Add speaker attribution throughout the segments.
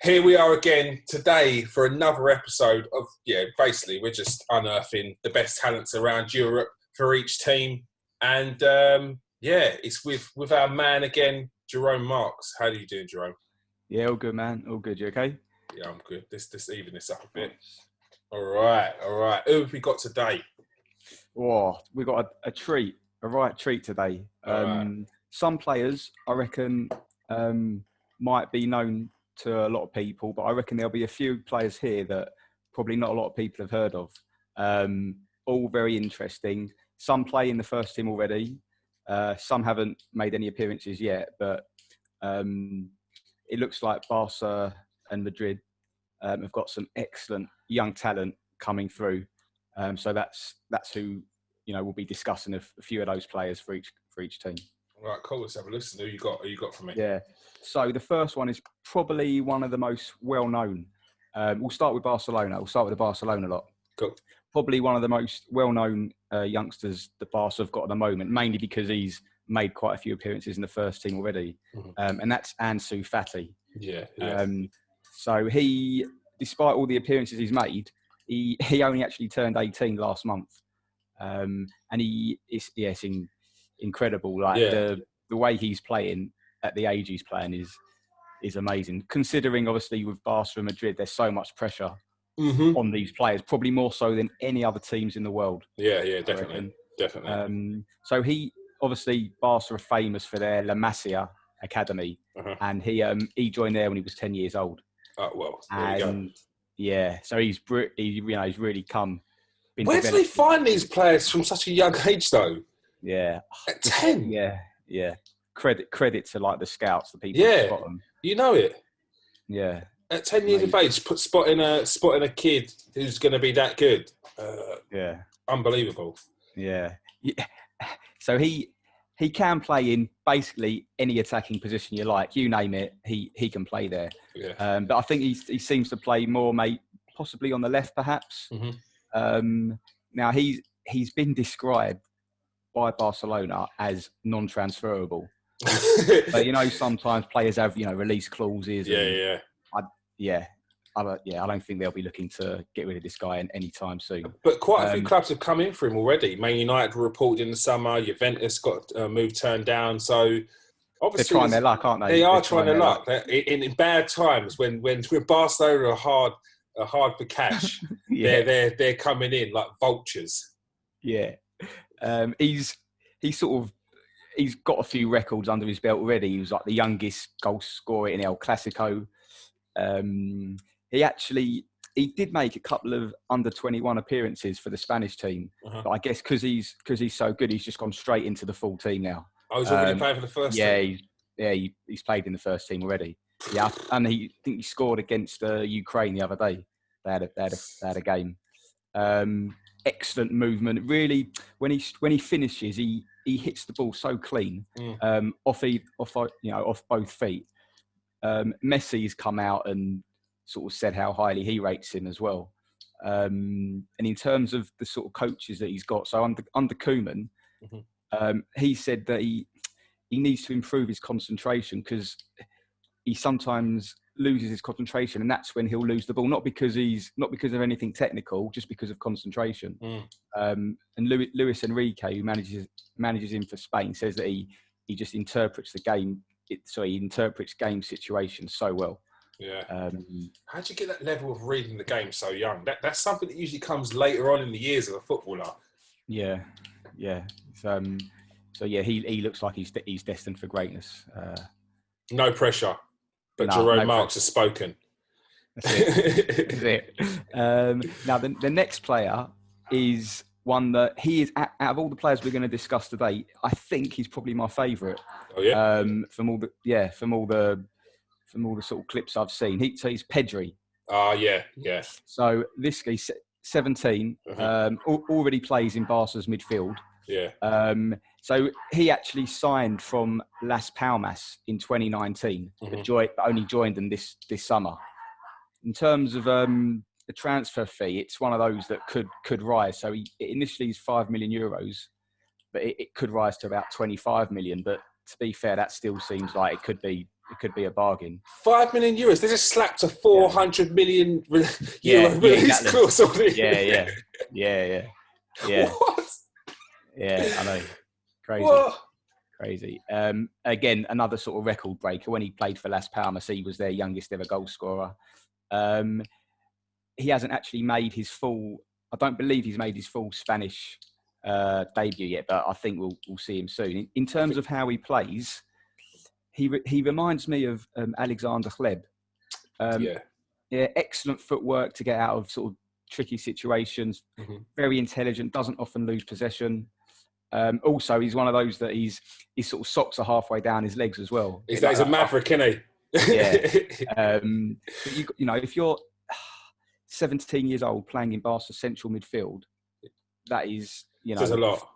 Speaker 1: Here we are again today for another episode of, basically we're just unearthing the best talents around Europe for each team. And, it's with our man again, Jerome Marks. How are you doing, Jerome?
Speaker 2: Yeah, all good, man. All good. You okay?
Speaker 1: Yeah, I'm good. This even this up a bit. All right. Who have we got today?
Speaker 2: Oh, we got a right treat today.
Speaker 1: Right.
Speaker 2: Some players, I reckon, might be known to a lot of people, but I reckon there'll be a few players here that probably not a lot of people have heard of. All very interesting. Some play in the first team already. Some haven't made any appearances yet, but it looks like Barca and Madrid have got some excellent young talent coming through. So that's who we'll be discussing a few of those players for each team.
Speaker 1: All right, cool. Let's have a listen. Who you got for me?
Speaker 2: Yeah. So the first one is probably one of the most well-known. We'll start with Barcelona. We'll start with the Barcelona lot.
Speaker 1: Cool.
Speaker 2: Probably one of the most well-known youngsters that Barca have got at the moment, mainly because he's made quite a few appearances in the first team already. Mm-hmm. And that's Ansu Fati.
Speaker 1: Yeah.
Speaker 2: So he, despite all the appearances he's made, he only actually turned 18 last month. And it's incredible. Like the way he's playing at the age he's playing is amazing. Considering obviously with Barca and Madrid, there's so much pressure on these players, probably more so than any other teams in the world.
Speaker 1: Yeah, definitely.
Speaker 2: So he obviously Barca are famous for their La Masia academy, and he joined there when he was 10 years old.
Speaker 1: Oh well, there you go.
Speaker 2: Yeah, so he's really come.
Speaker 1: Where do they find these players from such a young age, though?
Speaker 2: Yeah,
Speaker 1: at 10.
Speaker 2: Yeah. Credit to like the scouts, the people who spot them.
Speaker 1: You know it.
Speaker 2: Yeah.
Speaker 1: At 10 years of age, spotting a kid who's going to be that good. Unbelievable.
Speaker 2: Yeah. So he can play in basically any attacking position you like. You name it, he can play there.
Speaker 1: Yeah.
Speaker 2: But I think he seems to play more, possibly on the left, perhaps.
Speaker 1: Mm-hmm.
Speaker 2: Now he's been described by Barcelona as non-transferable. But sometimes players have release clauses. I don't think they'll be looking to get rid of this guy anytime soon.
Speaker 1: But quite a few clubs have come in for him already. Man United reported in the summer. Juventus got a move turned down. So obviously
Speaker 2: they're trying their luck, aren't they?
Speaker 1: They are trying their luck. In bad times, when Barcelona are hard for cash, they're coming in like vultures. Yeah,
Speaker 2: he's got a few records under his belt already. He was like the youngest goal scorer in El Clasico. He did make a couple of under-21 appearances for the Spanish team, but I guess because he's so good, he's just gone straight into the full team now.
Speaker 1: Oh, he's already playing for the first team?
Speaker 2: He's played in the first team already. Yeah, and I think he scored against Ukraine the other day. They had a game. Excellent movement. Really, when he finishes, he hits the ball so clean, off both feet. Messi's come out and sort of said how highly he rates him as well. And in terms of the sort of coaches that he's got, so under Koeman, he said that he needs to improve his concentration because he sometimes loses his concentration, and that's when he'll lose the ball. Not because of anything technical, just because of concentration. And Luis Enrique, who manages him for Spain, says that he just interprets the game. He interprets game situations so well.
Speaker 1: Yeah. How'd you get that level of reading the game so young? That's something that usually comes later on in the years of a footballer.
Speaker 2: Yeah. So he looks like he's destined for greatness.
Speaker 1: No pressure, but Jerome Marks has spoken.
Speaker 2: That's it. Now the next player is one that he is out of all the players we're going to discuss today. I think he's probably my favourite.
Speaker 1: Oh yeah.
Speaker 2: From all the sort of clips I've seen, he's Pedri.
Speaker 1: Yeah.
Speaker 2: So this guy's 17, already plays in Barca's midfield.
Speaker 1: Yeah.
Speaker 2: So he actually signed from Las Palmas in 2019, but only joined them this summer. In terms of the transfer fee, it's one of those that could rise. So initially is €5 million, but it could rise to about 25 million. But to be fair, that still seems like it could be it could be a bargain.
Speaker 1: €5 million. They just slapped a 400 million euro release clause on it.
Speaker 2: Yeah.
Speaker 1: What?
Speaker 2: Yeah, I know. Crazy.
Speaker 1: What?
Speaker 2: Crazy. Again, another sort of record breaker. When he played for Las Palmas, he was their youngest ever goal scorer. He hasn't actually made his full. I don't believe he's made his full Spanish debut yet, but I think we'll see him soon. In terms of how he plays, he reminds me of Alexander Hleb. Yeah, excellent footwork to get out of sort of tricky situations. Mm-hmm. Very intelligent. Doesn't often lose possession. Also, he's one of those that his sort of socks are halfway down his legs as well.
Speaker 1: He's a maverick, isn't he?
Speaker 2: Yeah. You know, if you're 17 years old playing in Barca central midfield, that is, you know,
Speaker 1: there's a lot.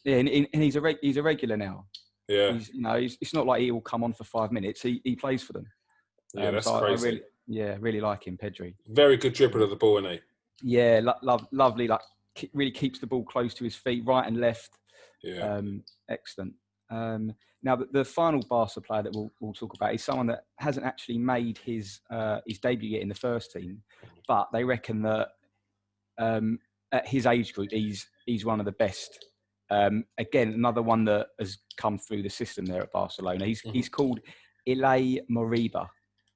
Speaker 2: Yeah, and he's a regular now.
Speaker 1: Yeah.
Speaker 2: It's not like he will come on for 5 minutes. He plays for them.
Speaker 1: Yeah, that's crazy.
Speaker 2: I really like him, Pedri.
Speaker 1: Very good dribbler of the ball, isn't he?
Speaker 2: Yeah, lovely. Like, really keeps the ball close to his feet, right and left.
Speaker 1: Yeah.
Speaker 2: Excellent. Now, the final Barca player that we'll talk about is someone that hasn't actually made his debut yet in the first team, but they reckon that at his age group, he's one of the best. Again, another one that has come through the system there at Barcelona. He's called Ilaix Moriba.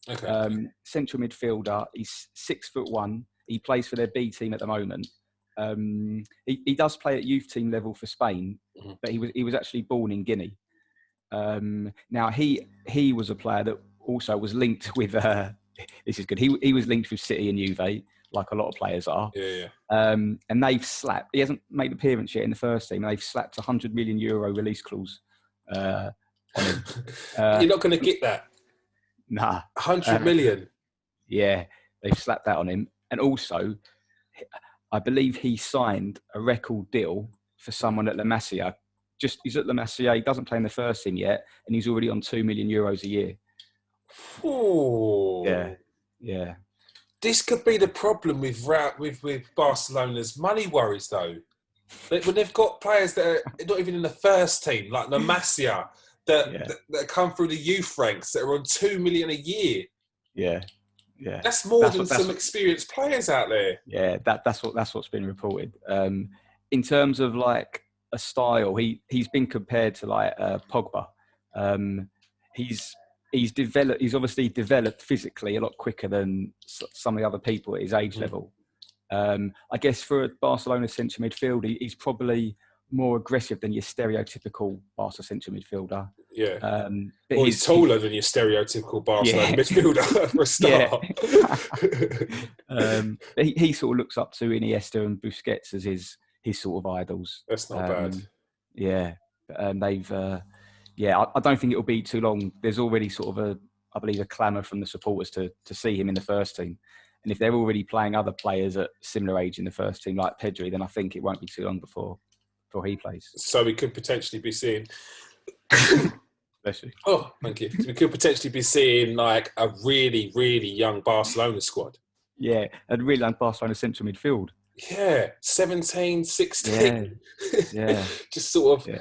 Speaker 1: Okay.
Speaker 2: Central midfielder. He's 6'1". He plays for their B team at the moment. He does play at youth team level for Spain, but he was actually born in Guinea. Now he was a player that also was linked with. This is good. He was linked with City and Juve, like a lot of players are.
Speaker 1: Yeah.
Speaker 2: And they've slapped. He hasn't made an appearance yet in the first team. They've slapped €100 million release clause on him.
Speaker 1: You're not going to get that.
Speaker 2: Nah.
Speaker 1: 100 million.
Speaker 2: Yeah, they've slapped that on him. And also, I believe he signed a record deal for someone at La Masia. He's at La Masia, he doesn't play in the first team yet, and he's already on €2 million a year.
Speaker 1: Ooh.
Speaker 2: Yeah.
Speaker 1: This could be the problem with Barcelona's money worries, though. When they've got players that are not even in the first team, like La Masia, that come through the youth ranks that are on €2 million a year.
Speaker 2: Yeah.
Speaker 1: That's more than some experienced players out there.
Speaker 2: Yeah, that's what's been reported. In terms of like a style, he's been compared to like Pogba. He's developed. He's obviously developed physically a lot quicker than some of the other people at his age level. I guess for a Barcelona central midfielder, he's probably more aggressive than your stereotypical Barca central midfielder.
Speaker 1: Yeah. But he's taller than your stereotypical Barcelona midfielder for a
Speaker 2: start. He sort of looks up to Iniesta and Busquets as his sort of idols.
Speaker 1: That's not bad.
Speaker 2: Yeah. They've... I don't think it'll be too long. There's already sort of I believe, a clamour from the supporters to see him in the first team. And if they're already playing other players at similar age in the first team, like Pedri, then I think it won't be too long before he plays.
Speaker 1: So we could potentially be seeing...
Speaker 2: Bless you.
Speaker 1: Oh, thank you. We could potentially be seeing like a really, really young Barcelona squad.
Speaker 2: Yeah, a really young Barcelona central midfield.
Speaker 1: Yeah, 17, 16.
Speaker 2: Yeah.
Speaker 1: Just sort of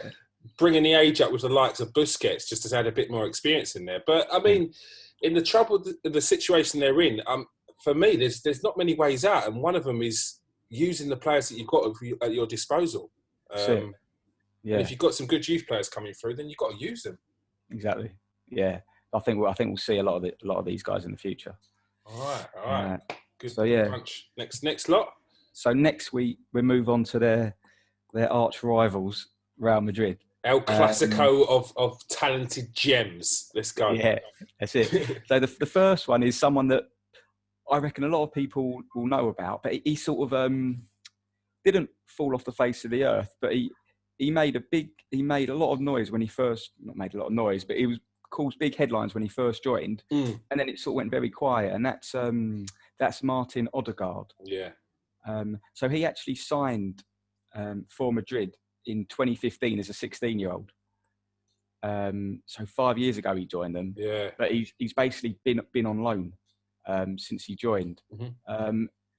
Speaker 1: bringing the age up with the likes of Busquets, just to add a bit more experience in there. But, I mean, in the trouble, the situation they're in, for me, there's not many ways out. And one of them is using the players that you've got at your disposal. And if you've got some good youth players coming through, then you've got to use them.
Speaker 2: Exactly. Yeah. I think we'll see a lot of these guys in the future.
Speaker 1: All right. Good.
Speaker 2: So yeah.
Speaker 1: Punch. Next lot.
Speaker 2: So next week we move on to their arch rivals, Real Madrid.
Speaker 1: El Clasico of talented gems. Let's go.
Speaker 2: Yeah, that's it. So the first one is someone that I reckon a lot of people will know about, but he sort of didn't fall off the face of the earth, but he made a lot of noise when he first, not made a lot of noise, but he was caused big headlines when he first joined, and then it sort of went very quiet, and that's Martin Odergaard.
Speaker 1: Yeah.
Speaker 2: So he actually signed for Madrid in 2015 as a 16-year-old. So 5 years ago he joined them.
Speaker 1: Yeah.
Speaker 2: But he's basically been on loan since he joined.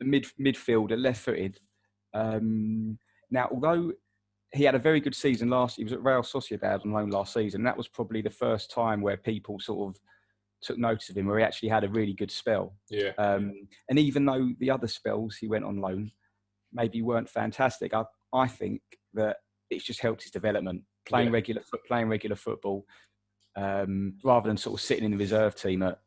Speaker 2: Midfielder, left-footed. Now, although he had a very good season last year, he was at Real Sociedad on loan last season. And that was probably the first time where people sort of took notice of him, where he actually had a really good spell.
Speaker 1: Yeah.
Speaker 2: And even though the other spells he went on loan maybe weren't fantastic, I think that it's just helped his development. Playing regular football, rather than sort of sitting in the reserve team at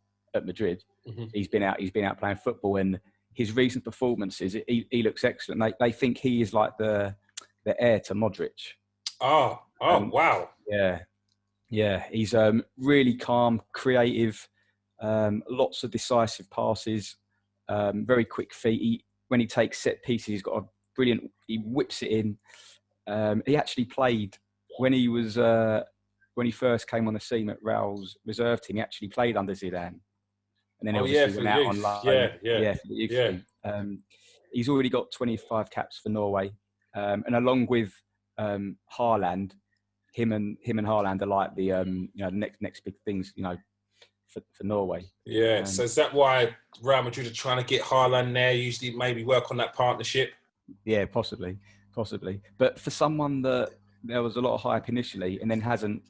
Speaker 2: Madrid.
Speaker 1: Mm-hmm.
Speaker 2: He's been out playing football, and his recent performances, he looks excellent. They think he is like the heir to Modric.
Speaker 1: Wow.
Speaker 2: Yeah. He's really calm, creative, lots of decisive passes, very quick feet. When he takes set pieces, he's got a brilliant. He whips it in. He actually played when he first came on the scene at Real's reserve team. He actually played under Zidane, and then obviously went out on loan. For the youth team. He's already got 25 caps for Norway, and along with Haaland, him and Haaland are like the next big things, for Norway.
Speaker 1: Yeah. So is that why Real Madrid are trying to get Haaland there? Usually, maybe work on that partnership.
Speaker 2: Yeah, possibly. But for someone that there was a lot of hype initially, and then hasn't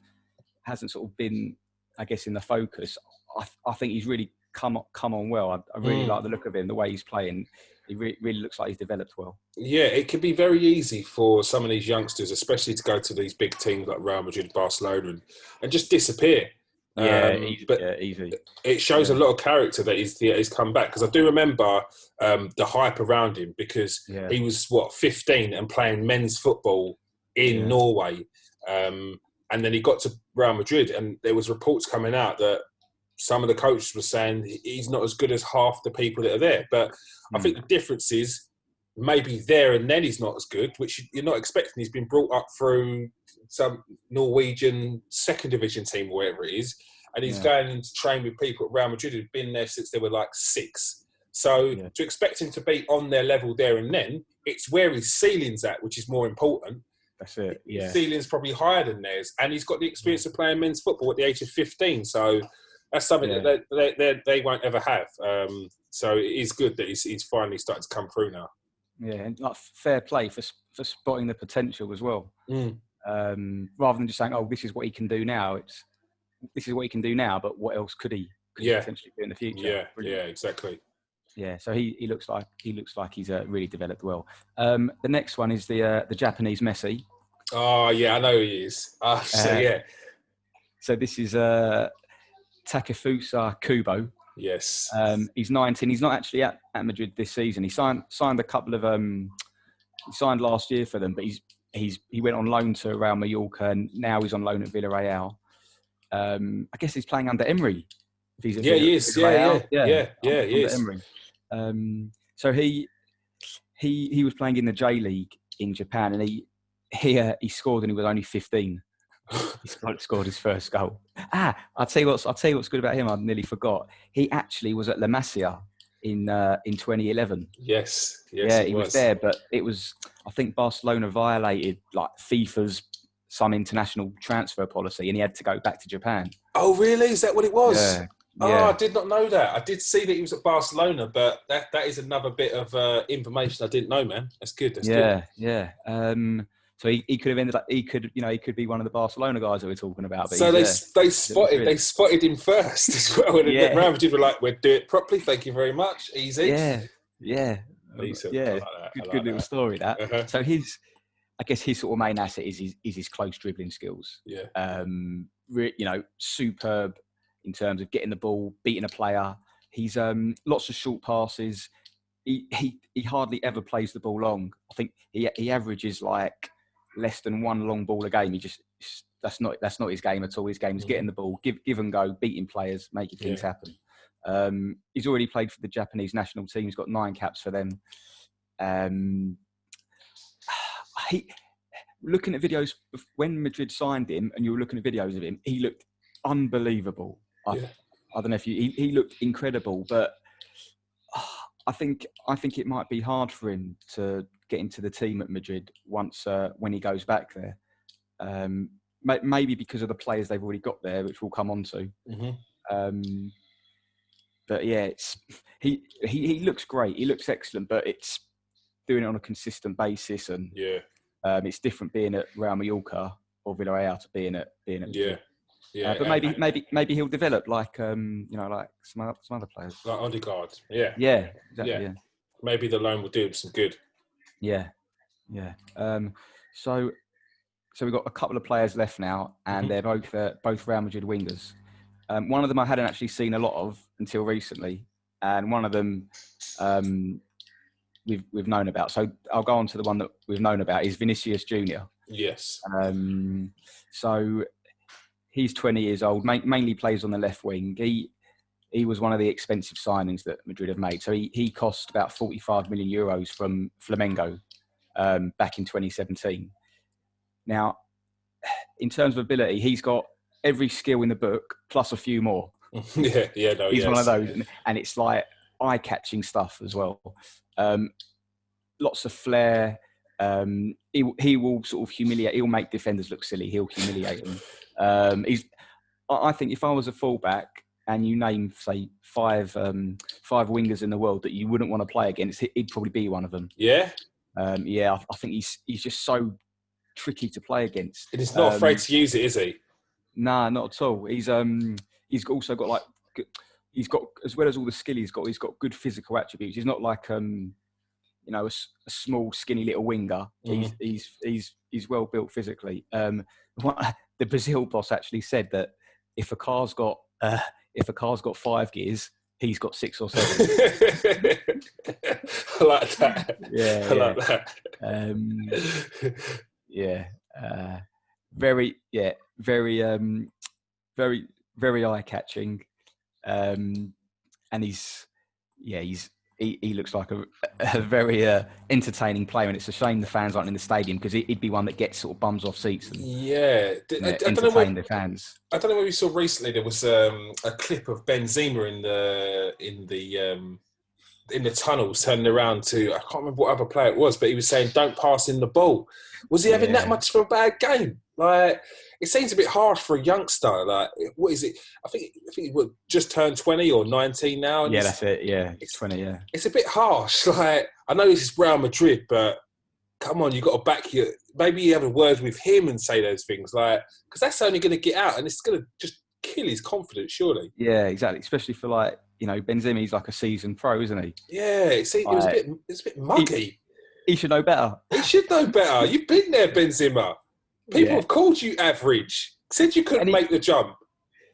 Speaker 2: sort of been, I guess, in the focus, I think he's really come on well. I really like the look of him, the way he's playing. He really looks like he's developed well. Yeah,
Speaker 1: it can be very easy for some of these youngsters, especially to go to these big teams like Real Madrid, Barcelona, and just disappear.
Speaker 2: Easy.
Speaker 1: It shows a lot of character that he's come back, because I do remember the hype around him, because he was 15 and playing men's football in Norway, and then he got to Real Madrid, and there was reports coming out that some of the coaches were saying he's not as good as half the people that are there. But I think the difference is maybe there and then he's not as good, which you're not expecting. He's been brought up through some Norwegian second division team or whatever it is, and he's going to train with people at Real Madrid who've been there since they were like 6. So to expect him to be on their level there and then, it's where his ceiling's at, which is more important.
Speaker 2: That's it. Yeah,
Speaker 1: his ceiling's probably higher than theirs, and he's got the experience of playing men's football at the age of 15. So that's something that they won't ever have. So it is good that he's finally starting to come through now.
Speaker 2: Yeah, and like fair play for spotting the potential as well. Rather than just saying, "Oh, this is what he can do now." This is what he can do now, but what else could he potentially do in the future?
Speaker 1: Yeah, exactly.
Speaker 2: Yeah, so he looks like he's really developed well. The next one is the Japanese Messi.
Speaker 1: Oh yeah, I know who he is.
Speaker 2: So this is Takefusa Kubo.
Speaker 1: Yes.
Speaker 2: He's 19. He's not actually at Madrid this season. He signed a couple of. He signed last year for them, but he went on loan to Real Mallorca, and now he's on loan at Villarreal. I guess he's playing under Emery.
Speaker 1: He is. He is.
Speaker 2: Emery. So he was playing in the J League in Japan, and he scored, and he was only 15. He scored his first goal. I'll tell you what's good about him. I nearly forgot. He actually was at La Masia in 2011.
Speaker 1: Yes,
Speaker 2: he was there, but it was, I think Barcelona violated like FIFA's some international transfer policy, and he had to go back to Japan.
Speaker 1: Oh, really? Is that what it was?
Speaker 2: Yeah.
Speaker 1: Oh, I did not know that. I did see that he was at Barcelona, but that is another bit of information I didn't know, man. That's good. Good.
Speaker 2: Yeah. So he could have ended up. He could be one of the Barcelona guys that we're talking about. But
Speaker 1: so they spotted him first as well. And Real Madrid were like, "We'll do it properly. Thank you very much. Easy."
Speaker 2: Yeah.
Speaker 1: Decent.
Speaker 2: Yeah. Good little story that.
Speaker 1: Uh-huh.
Speaker 2: So his sort of main asset is his close dribbling skills.
Speaker 1: Yeah.
Speaker 2: Superb in terms of getting the ball, beating a player. He's lots of short passes. He hardly ever plays the ball long. I think he averages like less than one long ball a game. That's not his game at all. His game is getting the ball, give and go, beating players, making things happen. He's already played for the Japanese national team. He's got 9 caps for them. Looking at videos when Madrid signed him, and you were looking at videos of him, he looked unbelievable. I don't know if he looked incredible, but I think it might be hard for him to get into the team at Madrid once when he goes back there. Maybe because of the players they've already got there, which we'll come on to.
Speaker 1: Mm-hmm.
Speaker 2: But yeah, he looks great. He looks excellent, but it's doing it on a consistent basis, and it's different being at Real Mallorca or Villarreal to being at Madrid.
Speaker 1: Yeah,
Speaker 2: but maybe he'll develop like like some other players.
Speaker 1: like Odergaard. Yeah,
Speaker 2: Yeah, exactly.
Speaker 1: yeah.
Speaker 2: Yeah,
Speaker 1: Maybe the loan will do him some good.
Speaker 2: yeah. So we've got a couple of players left now, and they're both Real Madrid wingers. One of them I hadn't actually seen a lot of until recently, and one of them we've known about. So I'll go on to the one that we've known about. Is Vinícius Júnior.
Speaker 1: Yes.
Speaker 2: So he's 20 years old. Mainly plays on the left wing. He was one of the expensive signings that Madrid have made. So he cost about 45 million euros from Flamengo back in 2017. Now, in terms of ability, he's got every skill in the book plus a few more. He's one of those, and it's like eye-catching stuff as well. Lots of flair. He will sort of humiliate. He'll make defenders look silly. He'll humiliate them. I think if I was a fullback and you name, say, five wingers in the world that you wouldn't want to play against, he'd probably be one of them.
Speaker 1: Yeah?
Speaker 2: I think he's just so tricky to play against.
Speaker 1: And he's not afraid to use it, is he?
Speaker 2: Nah, not at all. He's also got like, he's got, as well as all the skill he's got good physical attributes. He's not like a small, skinny little winger. He's well built physically. The Brazil boss actually said that if a car's got 5 gears, he's got 6 or 7.
Speaker 1: I like that.
Speaker 2: I
Speaker 1: like that.
Speaker 2: Very eye catching. And he looks like a very entertaining player, and it's a shame the fans aren't in the stadium because he'd be one that gets sort of bums off seats and entertain the fans.
Speaker 1: I don't know what we saw recently. There was a clip of Benzema in the tunnels turning around to, I can't remember what other player it was, but he was saying, "Don't pass in the ball." Was he having that much for a bad game? Like, it seems a bit harsh for a youngster. Like, what is it? I think he would just turn 20 or 19 now.
Speaker 2: Yeah, that's it. Yeah, it's 20. Yeah,
Speaker 1: it's a bit harsh. Like, I know this is Real Madrid, but come on, you got to back your. Maybe you have a word with him and say those things, like, because that's only going to get out, and it's going to just kill his confidence, surely.
Speaker 2: Yeah, exactly. Especially for Benzema, he's like a seasoned pro, isn't he?
Speaker 1: Yeah, it's a bit muggy.
Speaker 2: He should know better.
Speaker 1: He should know better. You've been there, Benzema. People have called you average. Said you couldn't make the jump.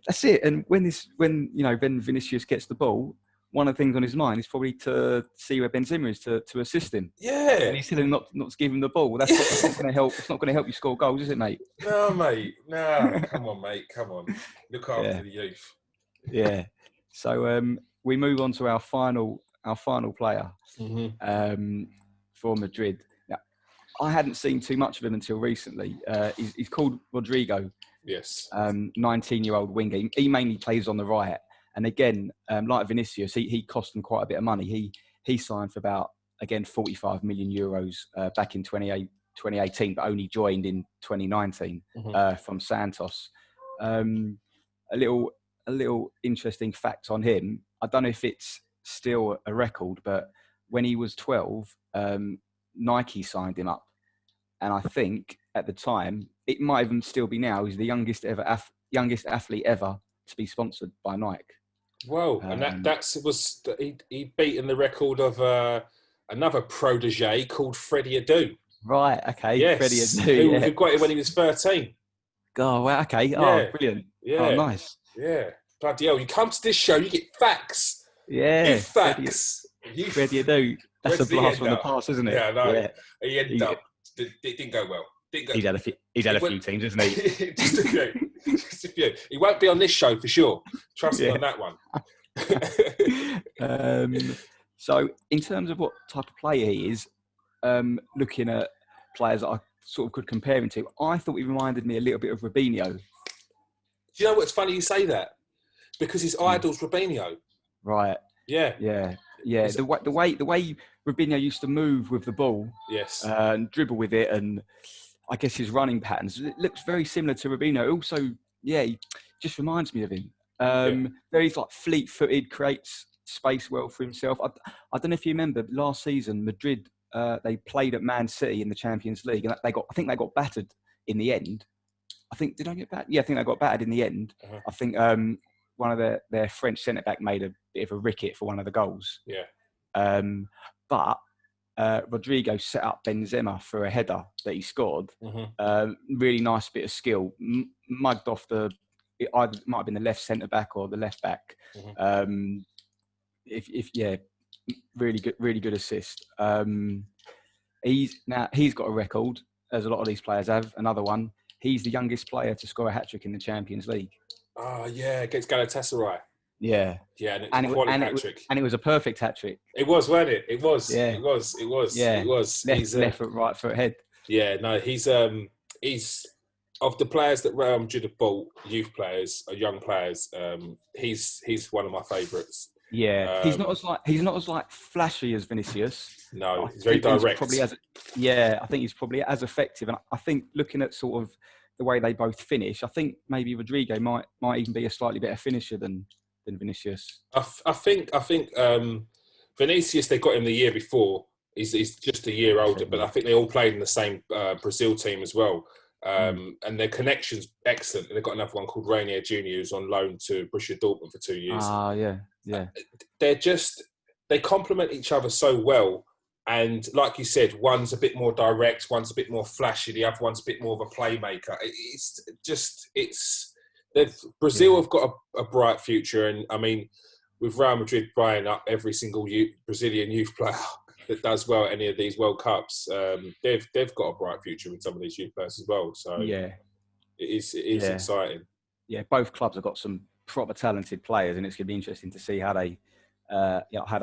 Speaker 2: That's it. And when Vinícius gets the ball, one of the things on his mind is probably to see where Benzema is to assist him. Yeah. And he's telling him not to give him the ball. Well, that's not going to help. It's not going to help you score goals, is it, mate?
Speaker 1: No, mate. No. Come on, mate. Come on. Look after the youth.
Speaker 2: Yeah. So we move on to our final player for Madrid. Now, I hadn't seen too much of him until recently. He's called Rodrigo.
Speaker 1: Yes.
Speaker 2: 19-year-old winger. He mainly plays on the right. And again, like Vinícius, he cost them quite a bit of money. He signed for about, again, 45 million euros back in 2018, but only joined in 2019 from Santos. A little interesting fact on him. I don't know if it's still a record, but when he was 12, Nike signed him up. And I think at the time, it might even still be now, he's the youngest athlete ever to be sponsored by Nike.
Speaker 1: Whoa, and he'd beaten the record of another protege called Freddie Adu.
Speaker 2: Right, okay.
Speaker 1: Yes,
Speaker 2: Freddie Adu,
Speaker 1: who got it when he was 13.
Speaker 2: Oh, well, okay.
Speaker 1: Yeah.
Speaker 2: Oh, brilliant.
Speaker 1: Yeah.
Speaker 2: Oh, nice.
Speaker 1: Yeah. Bloody hell, you come to this show, you get facts.
Speaker 2: Yeah.
Speaker 1: You facts.
Speaker 2: Freddie Adu. That's a blast from the past, isn't it?
Speaker 1: Yeah, I know.
Speaker 2: Yeah.
Speaker 1: He ended up. It didn't go well.
Speaker 2: He's had a few teams, hasn't he?
Speaker 1: Just a few. He won't be on this show for sure. Trust me on that one.
Speaker 2: So, in terms of what type of player he is, looking at players that I sort of could compare him to, I thought he reminded me a little bit of Robinho.
Speaker 1: Do you know what's funny you say that? Because his idol's Robinho.
Speaker 2: Right.
Speaker 1: Yeah.
Speaker 2: Yeah. Yeah. The way Robinho used to move with the ball.
Speaker 1: Yes.
Speaker 2: And dribble with it, and I guess his running patterns, it looks very similar to Robinho. Also, he just reminds me of him. Very like fleet-footed, creates space well for himself. I don't know if you remember last season, Madrid, they played at Man City in the Champions League, and I think they got battered in the end. I think, did I get battered? Yeah, I think they got battered in the end.
Speaker 1: Uh-huh.
Speaker 2: I think one of their French centre-back made a bit of a ricket for one of the goals.
Speaker 1: Yeah.
Speaker 2: But Rodrigo set up Benzema for a header that he scored. Really nice bit of skill. Mugged off it either might have been the left centre-back or the left-back. Really good assist. He's got a record, as a lot of these players have. Another one. He's the youngest player to score a hat-trick in the Champions League.
Speaker 1: Oh, yeah, against Galatasaray.
Speaker 2: Yeah.
Speaker 1: Yeah, and it's a quality hat-trick.
Speaker 2: And it was a perfect hat-trick.
Speaker 1: It was, wasn't it? It was.
Speaker 2: Yeah.
Speaker 1: It was.
Speaker 2: Yeah.
Speaker 1: It was.
Speaker 2: Left foot, right foot, head.
Speaker 1: Yeah, no, he's of the players that Real Madrid have bought, youth players or young players, he's one of my favourites.
Speaker 2: Yeah, he's not as flashy as Vinícius.
Speaker 1: No, he's very direct.
Speaker 2: I think he's probably as effective. And I think looking at sort of the way they both finish, I think maybe Rodrigo might even be a slightly better finisher than Vinícius.
Speaker 1: I think Vinícius, they got him the year before. He's just a year older, but I think they all played in the same Brazil team as well. And their connection's excellent. They've got another one called Rainier Júnior who's on loan to Borussia Dortmund for 2 years.
Speaker 2: Yeah.
Speaker 1: They complement each other so well. And like you said, one's a bit more direct, one's a bit more flashy, the other one's a bit more of a playmaker. Brazil have got a bright future. And I mean, with Real Madrid buying up every single Brazilian youth player that does well at any of these World Cups, they've got a bright future with some of these youth players as well. So
Speaker 2: yeah,
Speaker 1: it is exciting.
Speaker 2: Yeah, both clubs have got some proper talented players, and it's going to be interesting to see how they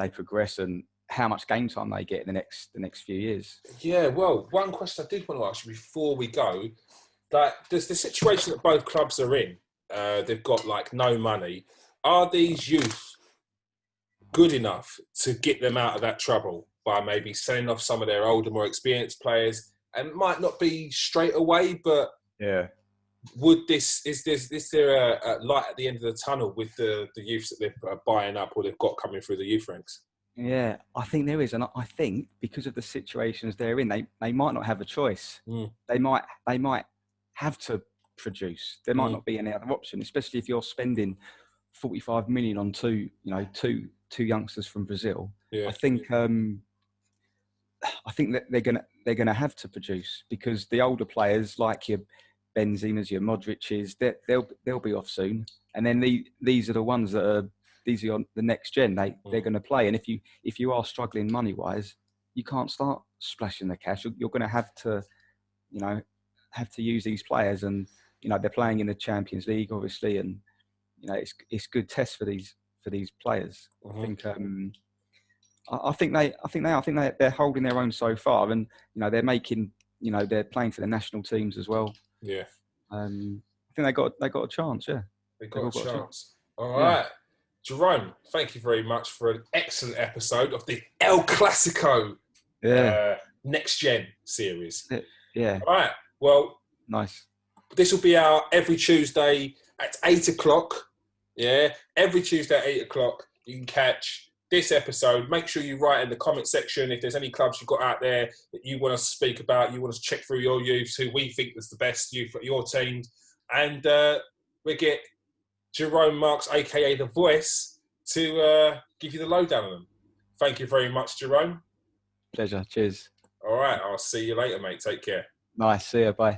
Speaker 2: progress and how much game time they get in the next few years. Yeah,
Speaker 1: well, one question I did want to ask you before we go, that there's the situation that both clubs are in. They've got like no money. Are these youth good enough to get them out of that trouble by maybe selling off some of their older, more experienced players? And it might not be straight away, but
Speaker 2: yeah.
Speaker 1: Is there a light at the end of the tunnel with the youths that they're buying up or they've got coming through the youth ranks?
Speaker 2: Yeah, I think there is, and I think because of the situations they're in, they might not have a choice. They might have to produce. There might not be any other option, especially if you're spending 45 million on two youngsters from Brazil. Yeah. I think that they're gonna have to produce, because the older players like your Benzema's, your Modric's, they'll be off soon, and then these are the ones that are the next gen. They're going to play, and if you are struggling money wise, you can't start splashing the cash. You're going to have to use these players, and they're playing in the Champions League, obviously, and it's good test for these players. I think they're holding their own so far, and they're making they're playing for the national teams as well.
Speaker 1: Yeah,
Speaker 2: I think they got a chance. Yeah,
Speaker 1: they got a chance. All right, Jerome, thank you very much for an excellent episode of the El Clasico Next Gen series.
Speaker 2: Yeah.
Speaker 1: All right. Well,
Speaker 2: nice.
Speaker 1: This will be our every Tuesday at 8:00. Yeah, every Tuesday at 8:00. You can catch this episode. Make sure you write in the comment section if there's any clubs you've got out there that you want us to speak about, you want us to check through your youths, who we think is the best youth at your team. And we get Jerome Marks, a.k.a. The Voice, to give you the lowdown on them. Thank you very much, Jerome.
Speaker 2: Pleasure. Cheers.
Speaker 1: All right. I'll see you later, mate. Take care.
Speaker 2: Nice. See you. Bye.